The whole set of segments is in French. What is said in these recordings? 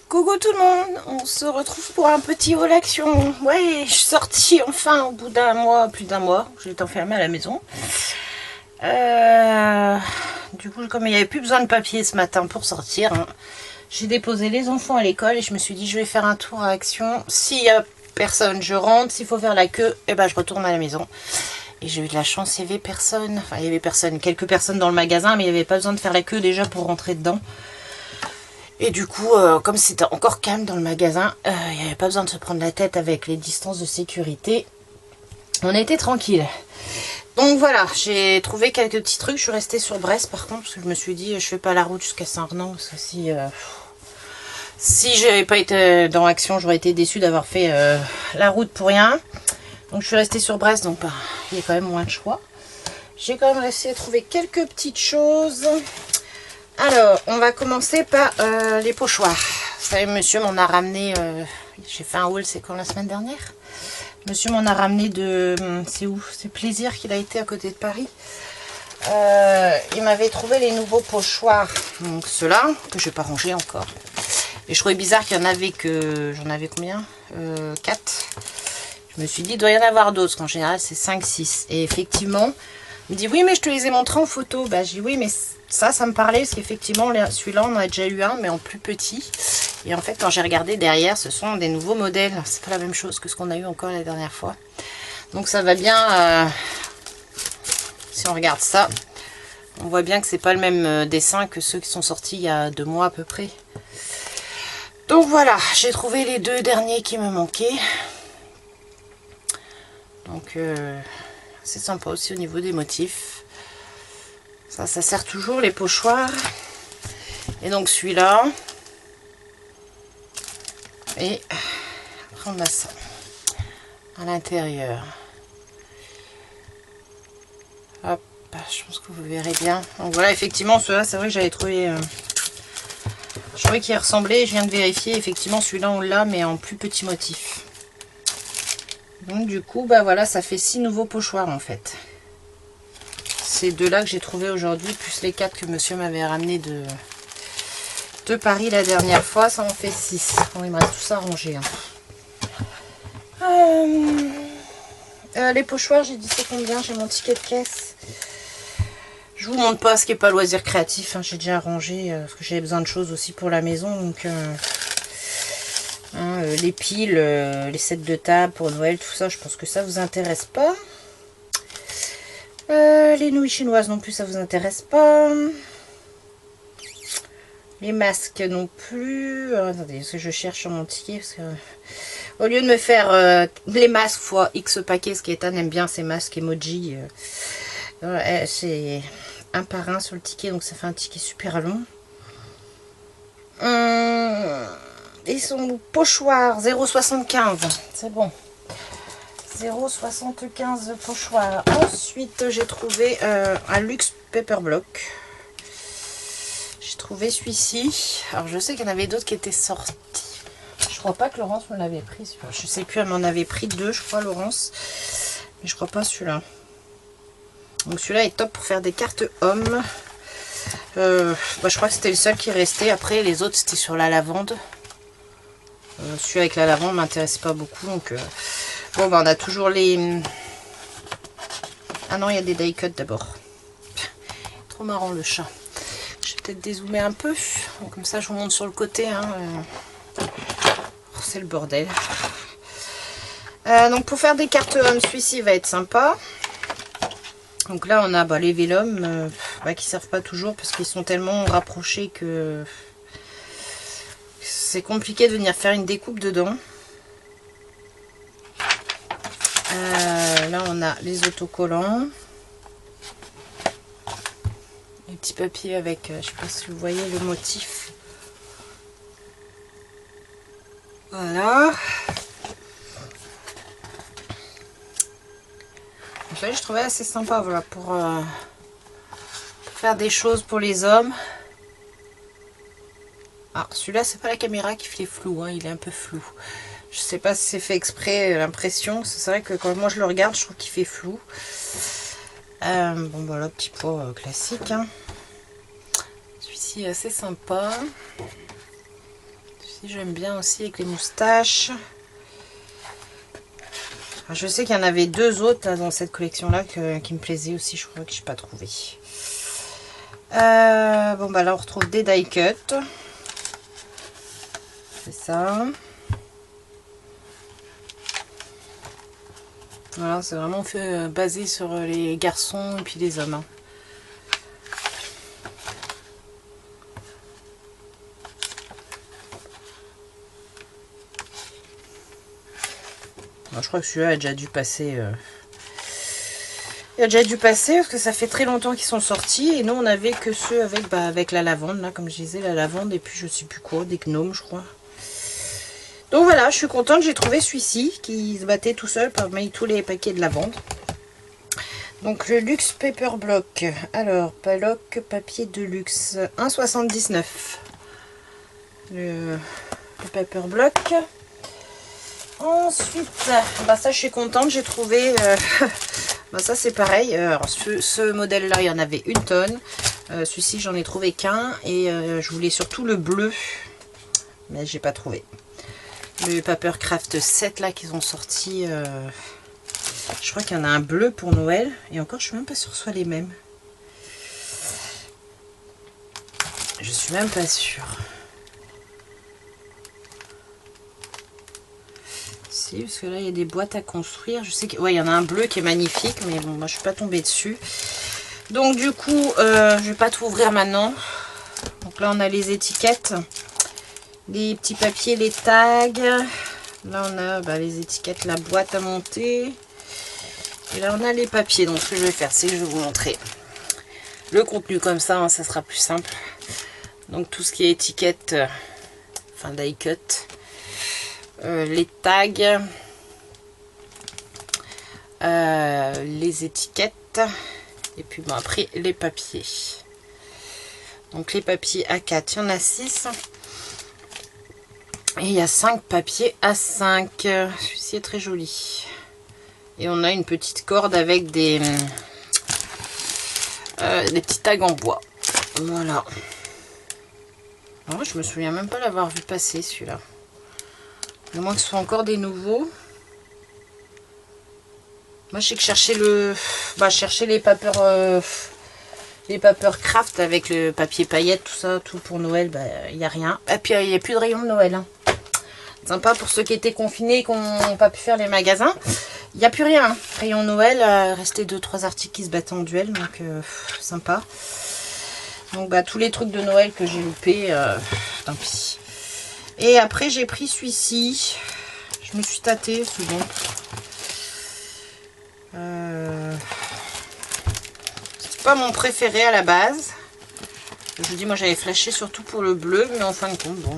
Coucou tout le monde, on se retrouve pour un petit haul action. Ouais, je suis sortie enfin au bout d'un mois, plus d'un mois. J'étais enfermée à la maison. Du coup, comme il n'y avait plus besoin de papier ce matin pour sortir, hein, j'ai déposé les enfants à l'école et je me suis dit je vais faire un tour à Action. S'il n'y a personne, je rentre. S'il faut faire la queue, et ben je retourne à la maison. Et j'ai eu de la chance, il n'y avait personne. Enfin, il y avait personne, quelques personnes dans le magasin, mais il n'y avait pas besoin de faire la queue déjà pour rentrer dedans. Et du coup, comme c'était encore calme dans le magasin, il n'y avait pas besoin de se prendre la tête avec les distances de sécurité. On était tranquille. Donc voilà, j'ai trouvé quelques petits trucs. Je suis restée sur Brest par contre, parce que je me suis dit, je fais pas la route jusqu'à Saint-Renan. Parce que si j'avais pas été dans Action, j'aurais été déçue d'avoir fait la route pour rien. Donc je suis restée sur Brest, donc bah, il y a quand même moins de choix. J'ai quand même essayé de trouver quelques petites choses. Alors, on va commencer par les pochoirs. Vous savez, monsieur m'en a ramené, j'ai fait un haul, c'est quand, la semaine dernière? Monsieur m'en a ramené de, c'est où? C'est Plaisir qu'il a été à côté de Paris. Il m'avait trouvé les nouveaux pochoirs, donc ceux-là, que je n'ai pas rangé encore. Et je trouvais bizarre qu'il y en avait que, j'en avais combien? 4. Je me suis dit, il doit y en avoir d'autres, qu'en général c'est 5, 6. Et effectivement, il me dit, oui, mais je te les ai montrés en photo. Bah, j'ai dit, oui, mais ça me parlait, parce qu'effectivement, celui-là, on en a déjà eu un, mais en plus petit. Et en fait, quand j'ai regardé derrière, ce sont des nouveaux modèles. C'est pas la même chose que ce qu'on a eu encore la dernière fois. Donc ça va bien, si on regarde ça, on voit bien que c'est pas le même dessin que ceux qui sont sortis il y a 2 mois à peu près. Donc voilà, j'ai trouvé les 2 derniers qui me manquaient. Donc c'est sympa aussi au niveau des motifs. Ça sert toujours les pochoirs. Et donc celui-là. Et après on a ça à l'intérieur. Hop, je pense que vous verrez bien. Donc voilà, effectivement, ceux-là, c'est vrai que j'avais trouvé. Je trouvais qu'il ressemblait. Je viens de vérifier. Effectivement, celui-là, on l'a, mais en plus petit motif. Donc du coup, bah voilà, ça fait 6 nouveaux pochoirs en fait. Ces 2-là que j'ai trouvé aujourd'hui, plus les 4 que monsieur m'avait ramené de Paris la dernière fois, ça en fait 6. Bon, il me reste tout ça à ranger. Les pochoirs, j'ai dit c'est combien? J'ai mon ticket de caisse. Je vous montre pas ce qui est pas loisir créatif. Hein. J'ai déjà rangé parce que j'avais besoin de choses aussi pour la maison. Donc les piles, les sets de table pour Noël, tout ça, je pense que ça vous intéresse pas. Les nouilles chinoises non plus, ça vous intéresse pas. Les masques non plus. Attendez, parce que je cherche sur mon ticket. Parce que, au lieu de me faire les masques fois X paquets, ce qui est aime bien ces masques emoji. C'est un par un sur le ticket, donc ça fait un ticket super long. Ils sont pochoirs 0,75. C'est bon. 0,75 pochoirs. Ensuite, j'ai trouvé un luxe paperblock. J'ai trouvé celui-ci. Alors, je sais qu'il y en avait d'autres qui étaient sortis. Je crois pas que Laurence me l'avait pris. Je sais plus, elle m'en avait pris 2, je crois, Laurence. Mais je crois pas celui-là. Donc, celui-là est top pour faire des cartes hommes. Je crois que c'était le seul qui restait. Après, les autres, c'était sur la lavande. Celui avec la lavande m'intéresse pas beaucoup. Donc, bon, bah, on a toujours les... Ah non, il y a des die cuts d'abord. Trop marrant, le chat. Je vais peut-être dézoomer un peu. Donc, comme ça, je vous montre sur le côté. Hein, c'est le bordel. Donc, pour faire des cartes hommes, celui-ci va être sympa. Donc là, on a les vélums qui servent pas toujours parce qu'ils sont tellement rapprochés que c'est compliqué de venir faire une découpe dedans. Là, on a les autocollants. Les petits papiers avec, je sais pas si vous voyez le motif. Voilà. Donc là, je trouvais assez sympa, voilà, pour faire des choses pour les hommes. Alors, celui-là, c'est pas la caméra qui fait flou, hein, il est un peu flou. Je sais pas si c'est fait exprès, l'impression. C'est vrai que quand moi je le regarde, je trouve qu'il fait flou. Bon, voilà, petit pot classique. Hein. Celui-ci est assez sympa. Si j'aime bien aussi avec les moustaches. Alors, je sais qu'il y en avait deux autres là, dans cette collection là qui me plaisaient aussi. Je crois que je n'ai pas trouvé. Bon bah là on retrouve des die cut. C'est ça. Voilà, c'est vraiment fait basé sur les garçons et puis les hommes. Hein. Alors, je crois que celui-là a déjà dû passer. Il a déjà dû passer parce que ça fait très longtemps qu'ils sont sortis. Et nous on avait que ceux avec, avec la lavande, là, comme je disais, la lavande et puis je sais plus quoi, des gnomes je crois. Donc voilà, je suis contente, j'ai trouvé celui-ci qui se battait tout seul parmi tous les paquets de lavande. Donc le Luxe Paper Block. Alors, bloc papier de luxe, 1,79. Le Paper Block. Ensuite, bah ça je suis contente, j'ai trouvé... bah ça c'est pareil, alors ce modèle là il y en avait une tonne, celui-ci j'en ai trouvé qu'un et je voulais surtout le bleu, mais j'ai pas trouvé. Le Papercraft 7 là qu'ils ont sorti, je crois qu'il y en a un bleu pour Noël et encore je suis même pas sûre que ce soit les mêmes. Je suis même pas sûre. Si, parce que là il y a des boîtes à construire. Je sais qu'il ouais, y en a un bleu qui est magnifique, mais bon, moi je suis pas tombée dessus. Donc du coup, je vais pas tout ouvrir maintenant. Donc là on a les étiquettes, les petits papiers, les tags. Là on a les étiquettes, la boîte à monter. Et là on a les papiers. Donc ce que je vais faire, c'est que je vais vous montrer le contenu comme ça, hein, ça sera plus simple. Donc tout ce qui est étiquette, enfin die cut. Les tags, les étiquettes et puis bon après les papiers. Donc les papiers A4, il y en a 6 et il y a 5 papiers A5. Celui-ci est très joli et on a une petite corde avec des petits tags en bois. Voilà. Alors, je me souviens même pas l'avoir vu passer celui-là. À moins que ce soit encore des nouveaux. Moi, je sais que chercher chercher les Papercraft avec le papier paillette, tout ça, tout pour Noël, il n'y a rien. Et puis, il n'y a plus de rayon de Noël. Hein. Sympa pour ceux qui étaient confinés et qui n'ont pas pu faire les magasins. Il n'y a plus rien. Hein. Rayon Noël, restait 2-3 articles qui se battaient en duel, donc sympa. Donc, tous les trucs de Noël que j'ai loupés, tant pis. Et après j'ai pris celui-ci. Je me suis tâtée, c'est bon. C'est pas mon préféré à la base. Je vous dis, moi j'avais flashé surtout pour le bleu, mais en fin de compte, bon.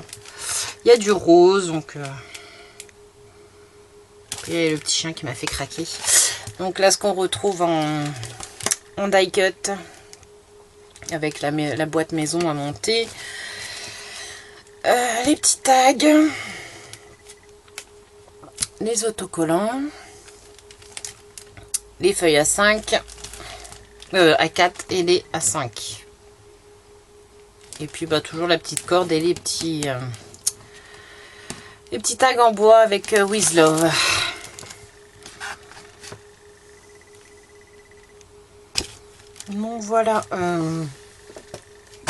Il y a du rose, donc... il y a le petit chien qui m'a fait craquer. Donc là, ce qu'on retrouve en die cut, avec la boîte maison à monter. Les petits tags, les autocollants, les feuilles A5, A4 et les A5. Et puis toujours la petite corde et les petits tags en bois avec With Love. Donc voilà.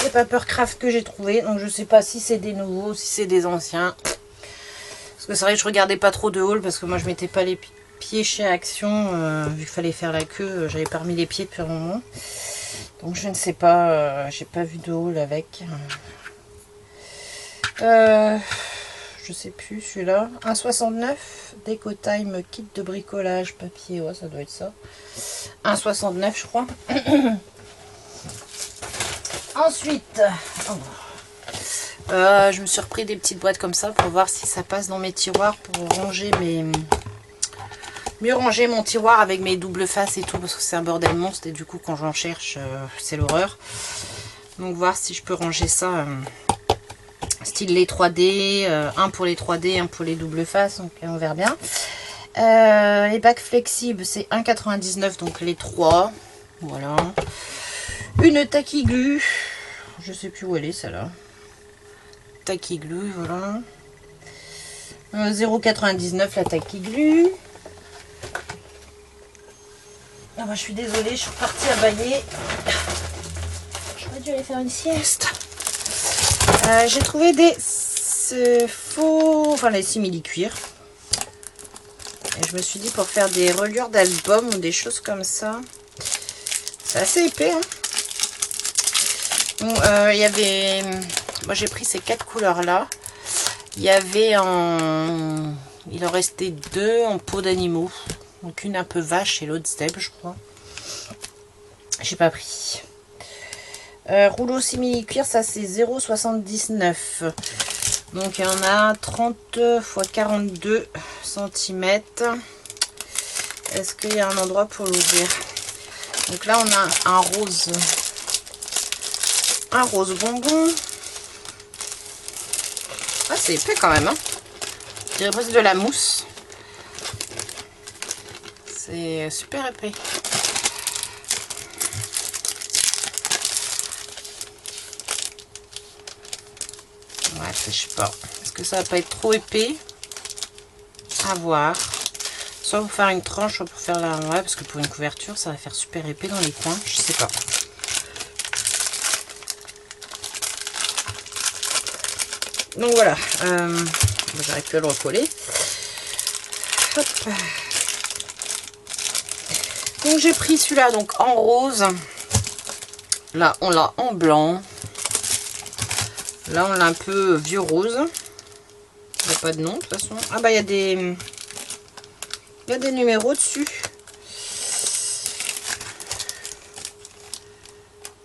Les Papercraft que j'ai trouvé, donc je sais pas si c'est des nouveaux, si c'est des anciens, parce que c'est vrai que je regardais pas trop de haul parce que moi je mettais pas les pieds chez Action, vu qu'il fallait faire la queue, j'avais pas remis les pieds depuis un moment, donc je ne sais pas, j'ai pas vu de haul avec. Je sais plus, celui-là, 1,69, Déco Time kit de bricolage papier, ouais ça doit être ça, 1,69 je crois. Ensuite, je me suis repris des petites boîtes comme ça pour voir si ça passe dans mes tiroirs pour ranger mieux ranger mon tiroir avec mes doubles faces et tout parce que c'est un bordel monstre et du coup quand j'en cherche c'est l'horreur. Donc voir si je peux ranger ça style les 3D, un pour les 3D, un pour les doubles faces, donc on verra bien. Les bacs flexibles c'est 1,99 donc les 3, voilà. Une taquiglu, je sais plus où elle est celle-là. Taquiglu, voilà. 0,99 la Tacky Glue. Ah bah, je suis désolée, je suis partie à bailler. J'aurais dû aller faire une sieste. J'ai trouvé des faux, enfin les simili-cuir. Et je me suis dit pour faire des reliures d'album ou des choses comme ça. C'est assez épais. Hein. Bon, il y avait... Moi j'ai pris ces 4 couleurs là. Il y avait en... Il en restait 2 en peau d'animaux. Donc une un peu vache et l'autre zèbre je crois. J'ai pas pris. Rouleau simili-cuir, ça c'est 0,79. Donc il y en a 30 x 42 cm. Est-ce qu'il y a un endroit pour l'ouvrir? Donc là on a un rose. Un rose bonbon. Ah c'est épais quand même. Hein. Je dirais presque de la mousse. C'est super épais. Ouais, je sais pas. Est-ce que ça va pas être trop épais? À voir. Soit pour faire une tranche, soit pour faire la... Ouais, parce que pour une couverture, ça va faire super épais dans les coins. Je sais pas. Donc voilà. J'arrive plus à le recoller. Hop. Donc j'ai pris celui-là donc en rose. Là, on l'a en blanc. Là, on l'a un peu vieux rose. Il n'y a pas de nom, de toute façon. Ah, bah, il y a des numéros dessus.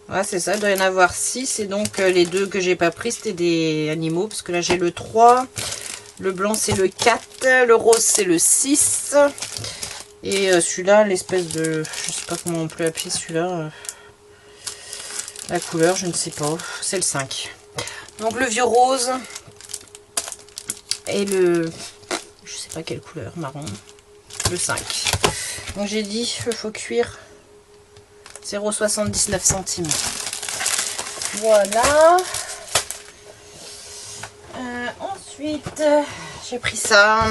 Ouais, c'est ça. Il doit y en avoir 6. Et donc, les 2 que j'ai pas pris, c'était des animaux. Parce que là, j'ai le 3. Le blanc, c'est le 4. Le rose, c'est le 6. Et celui-là, l'espèce de... Je sais pas comment on peut appeler celui-là. La couleur, je ne sais pas. C'est le 5. Donc le vieux rose et le, je sais pas quelle couleur, marron, le 5. Donc j'ai dit il faut cuire 0,79 cm. Voilà. Ensuite j'ai pris ça.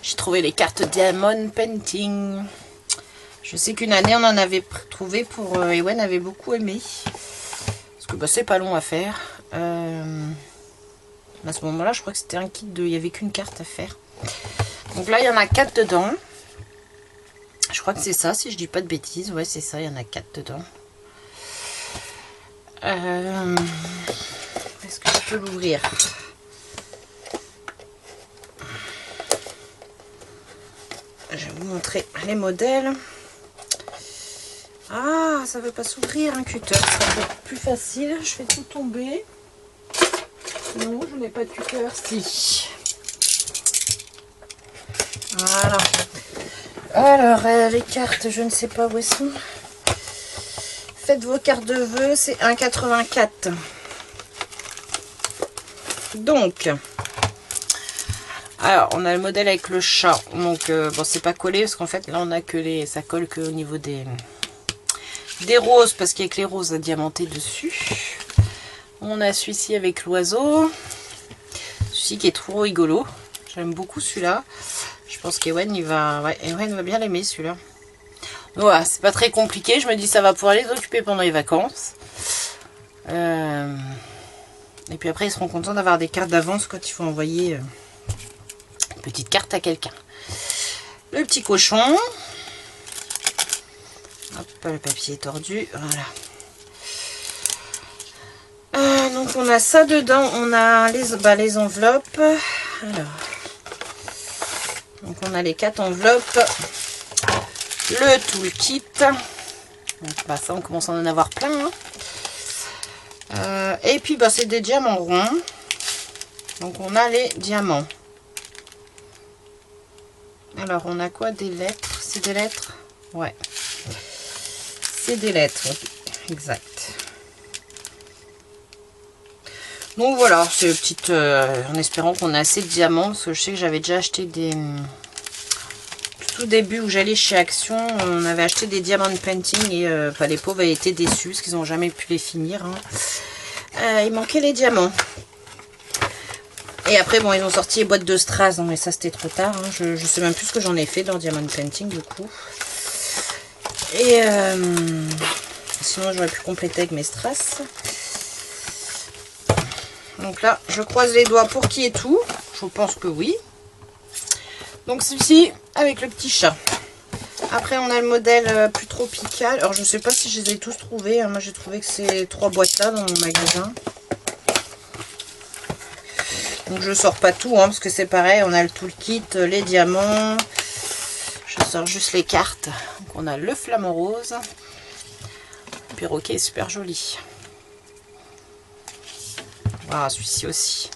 J'ai trouvé les cartes Diamond Painting. Je sais qu'une année on en avait trouvé pour Ewen avait beaucoup aimé. Parce que bah, c'est pas long à faire. À ce moment-là, je crois que c'était un kit de... Il n'y avait qu'une carte à faire. Donc là, il y en a 4 dedans. Je crois que c'est ça, si je dis pas de bêtises. Ouais, c'est ça, il y en a 4 dedans. Est-ce que je peux l'ouvrir? Je vais vous montrer les modèles. Ah, ça ne veut pas s'ouvrir un cutter. Ça va être plus facile. Je fais tout tomber. Non, je n'ai pas de cutter. Si. Voilà. Alors, les cartes, je ne sais pas où elles sont. Faites vos cartes de vœux, c'est 1,84. Donc, alors, on a le modèle avec le chat. Donc, bon, c'est pas collé parce qu'en fait, là, on a que les... Ça colle que au niveau des roses parce qu'il y a que les roses à diamanter dessus. On a celui-ci avec l'oiseau. Celui-ci qui est trop rigolo. J'aime beaucoup celui-là. Je pense qu'Ewen ouais, Ewen va bien l'aimer celui-là. Voilà, c'est pas très compliqué. Je me dis ça va pouvoir les occuper pendant les vacances. Et puis après ils seront contents d'avoir des cartes d'avance quand il faut envoyer une petite carte à quelqu'un. Le petit cochon. Hop, le papier est tordu. Voilà. Donc on a ça dedans, on a les enveloppes. Alors, donc on a les 4 enveloppes, le toolkit. Donc bah ça on commence à en avoir plein. Hein. Et puis bah c'est des diamants ronds. Donc on a les diamants. Alors on a quoi? Des lettres? C'est des lettres? Ouais. C'est des lettres, exact. Donc voilà, c'est une petite... en espérant qu'on a assez de diamants, parce que je sais que j'avais déjà acheté des... Tout au début où j'allais chez Action, on avait acheté des diamants painting et bah, les pauvres avaient été déçus parce qu'ils n'ont jamais pu les finir. Hein. Il manquait les diamants. Et après, bon, ils ont sorti les boîtes de strass, mais ça c'était trop tard. Hein. Je sais même plus ce que j'en ai fait dans Diamond Painting du coup. Et sinon, j'aurais pu compléter avec mes strass. Donc là, je croise les doigts pour qu'il y ait tout. Je pense que oui. Donc celui-ci avec le petit chat. Après, on a le modèle plus tropical. Alors, je ne sais pas si je les ai tous trouvés. Hein. Moi, j'ai trouvé que ces 3 boîtes-là dans mon magasin. Donc, je ne sors pas tout, hein, parce que c'est pareil. On a le toolkit, les diamants. Je sors juste les cartes. Donc, on a le flamant rose. Le perroquet est super joli. Voilà, celui-ci aussi.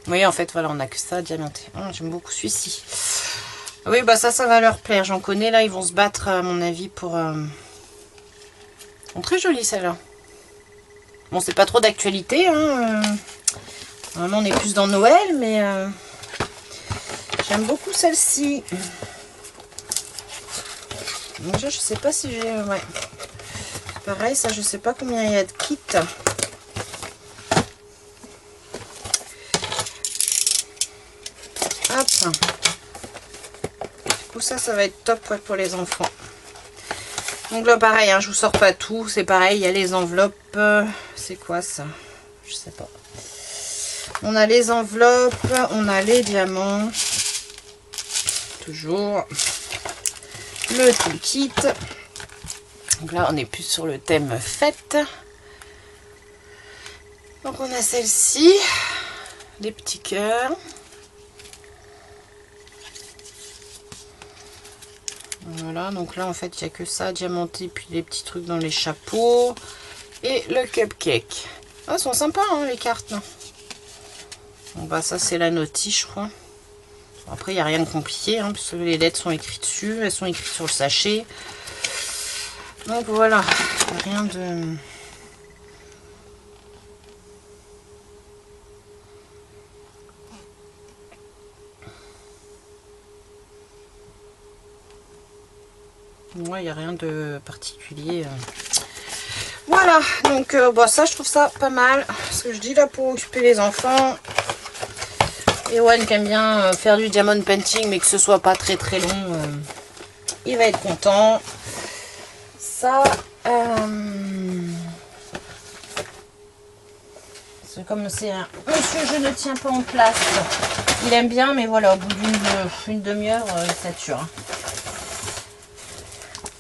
Vous voyez, en fait, voilà, on n'a que ça, diamanté. J'aime beaucoup celui-ci. Oui, bah ça va leur plaire. J'en connais, là, ils vont se battre, à mon avis, pour... Ils sont très jolis, celles-là. Bon, c'est pas trop d'actualité, hein. Vraiment, on est plus dans Noël, mais... J'aime beaucoup celle-ci. Déjà, je sais pas si j'ai... Ouais. Pareil, ça, je sais pas combien il y a de kits. Hop. Du coup, ça va être top ouais, pour les enfants. Donc là, pareil, hein, je vous sors pas tout. C'est pareil, il y a les enveloppes. C'est quoi ça? Je sais pas. On a les enveloppes, on a les diamants. Toujours. Le toolkit. Donc là, on est plus sur le thème fête. Donc on a celle-ci. Les petits cœurs. Voilà, donc là en fait il n'y a que ça, diamanté, puis les petits trucs dans les chapeaux. Et le cupcake. Ah, elles sont sympas hein, les cartes. Là. Bon bah ça c'est la notice je crois. Après il n'y a rien de compliqué, hein, parce que les lettres sont écrites dessus, elles sont écrites sur le sachet. Donc voilà, rien de... Ouais, il n'y a rien de particulier. Voilà, donc bon, ça je trouve ça pas mal. Ce que je dis là pour occuper les enfants. Ewan qui aime bien faire du diamond painting mais que ce soit pas très très long. Il va être content. Ça, c'est comme c'est un monsieur je ne tiens pas en place. Il aime bien mais voilà, au bout d'une demi-heure, il sature.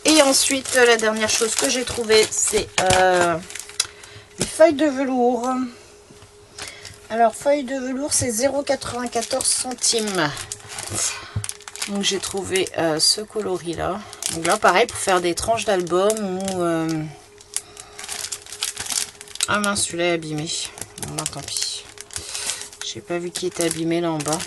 Et ensuite, la dernière chose que j'ai trouvée, c'est des feuilles de velours. Alors, feuilles de velours, c'est 0,94 centimes. Donc, j'ai trouvé ce coloris-là. Donc là, pareil, pour faire des tranches d'album ou... Ah mince, celui-là est abîmé. Bon, bah, tant pis. J'ai pas vu qu'il était abîmé là en bas.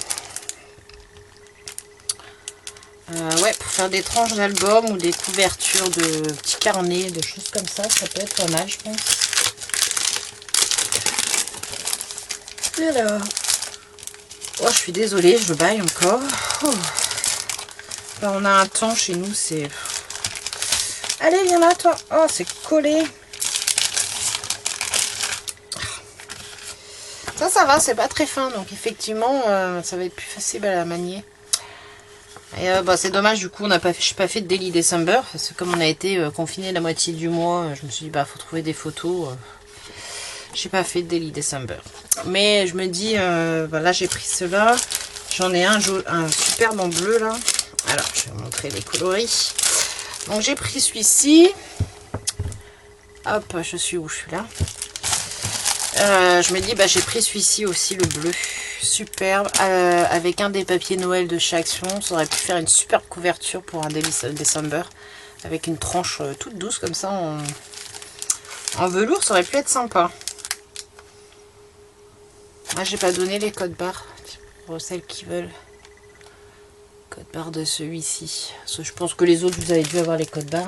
Ouais, pour faire des tranches d'album ou des couvertures de petits carnets, de choses comme ça, ça peut être pas mal, je pense. Alors, oh, je suis désolée, je baille encore. Oh. Là, on a un temps chez nous, c'est... Allez, viens là, toi. Oh, c'est collé. Ça va, c'est pas très fin, donc effectivement, ça va être plus facile à la manier. Et bah, c'est dommage, du coup, je n'ai pas fait de Daily December, parce que comme on a été confiné la moitié du mois, je me suis dit, bah, faut trouver des photos. J'ai pas fait de Daily December. Mais je me dis, bah, là, j'ai pris cela. J'en ai un superbe en bleu, là. Alors, je vais vous montrer les coloris. Donc, j'ai pris celui-ci. Hop, je suis où? Je suis là. Je me dis, bah, j'ai pris celui-ci aussi, le bleu. Superbe, avec un des papiers Noël de chez Action. Ça aurait pu faire une superbe couverture pour un Daily December avec une tranche toute douce comme ça en velours, ça aurait pu être sympa. Moi, j'ai pas donné les codes barres pour celles qui veulent. Code barre de celui-ci. Je pense que les autres, vous avez dû avoir les codes barres.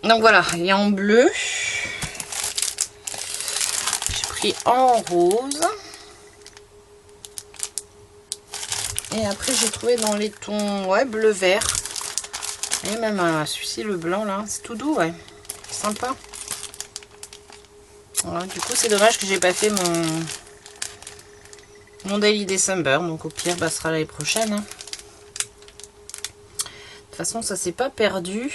Donc voilà, il est en bleu. En rose, et après j'ai trouvé dans les tons ouais, bleu vert, et même celui-ci le blanc là, c'est tout doux, ouais, sympa. Voilà, du coup, c'est dommage que j'ai pas fait mon Daily December. Donc, au pire, bah, ce sera l'année prochaine. Hein. De toute façon, ça s'est pas perdu.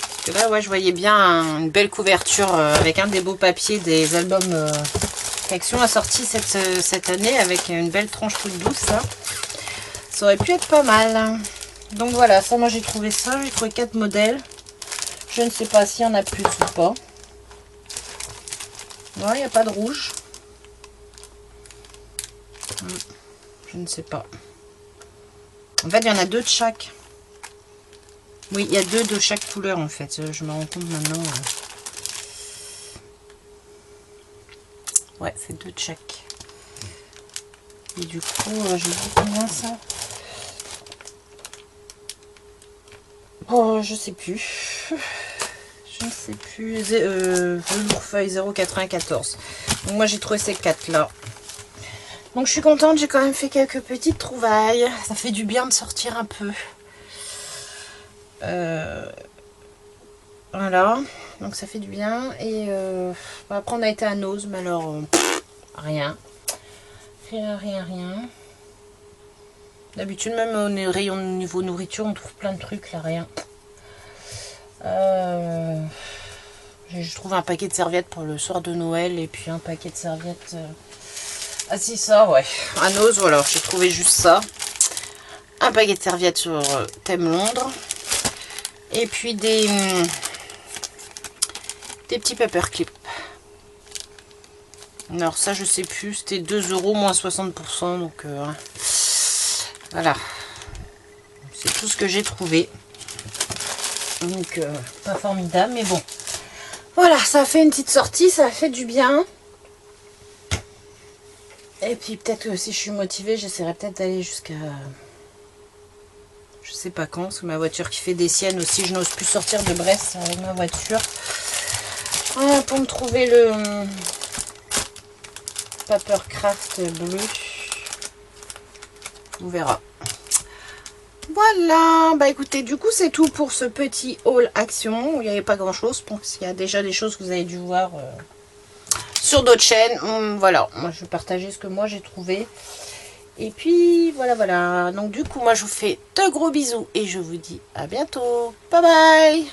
Parce que là, ouais, je voyais bien une belle couverture avec un des beaux papiers des albums qu'Action a sorti cette année avec une belle tranche toute douce. Là. Ça aurait pu être pas mal. Donc voilà, ça, moi j'ai trouvé ça. J'ai trouvé 4 modèles. Je ne sais pas s'il y en a plus ou pas. Non, il n'y a pas de rouge. Je ne sais pas. En fait, il y en a 2 de chaque. Oui, il y a 2 de chaque couleur en fait. Je me rends compte maintenant. Ouais, c'est 2 de chaque. Et du coup, je dis combien ça? Oh, je sais plus. Je ne sais plus. Velours feuille 0,94. Donc moi j'ai trouvé ces 4 là. Donc je suis contente, j'ai quand même fait quelques petites trouvailles. Ça fait du bien de sortir un peu. Voilà. Donc ça fait du bien. Et après on a été à Nose, mais alors rien. Rien. D'habitude même au rayon niveau nourriture on trouve plein de trucs là, rien. Je trouve un paquet de serviettes pour le soir de Noël et puis un paquet de serviettes. Ah si, ça, ouais. À Nose, voilà, j'ai trouvé juste ça. Un paquet de serviettes sur thème Londres. Et puis des petits paperclips. Alors ça, je sais plus, c'était 2 € moins 60%. Donc voilà. C'est tout ce que j'ai trouvé. Donc pas formidable, mais bon. Voilà, ça a fait une petite sortie, ça a fait du bien. Et puis peut-être que si je suis motivée, j'essaierai peut-être d'aller jusqu'à... Je sais pas quand, parce que ma voiture qui fait des siennes aussi, je n'ose plus sortir de Brest avec ma voiture. Voilà, pour me trouver le Papercraft bleu. On verra. Voilà, bah écoutez, du coup c'est tout pour ce petit haul Action. Il n'y avait pas grand chose, je pense qu'il y a déjà des choses que vous avez dû voir sur d'autres chaînes. Voilà, moi je vais partager ce que moi j'ai trouvé. Et puis voilà. Donc du coup moi je vous fais de gros bisous et je vous dis à bientôt. Bye bye.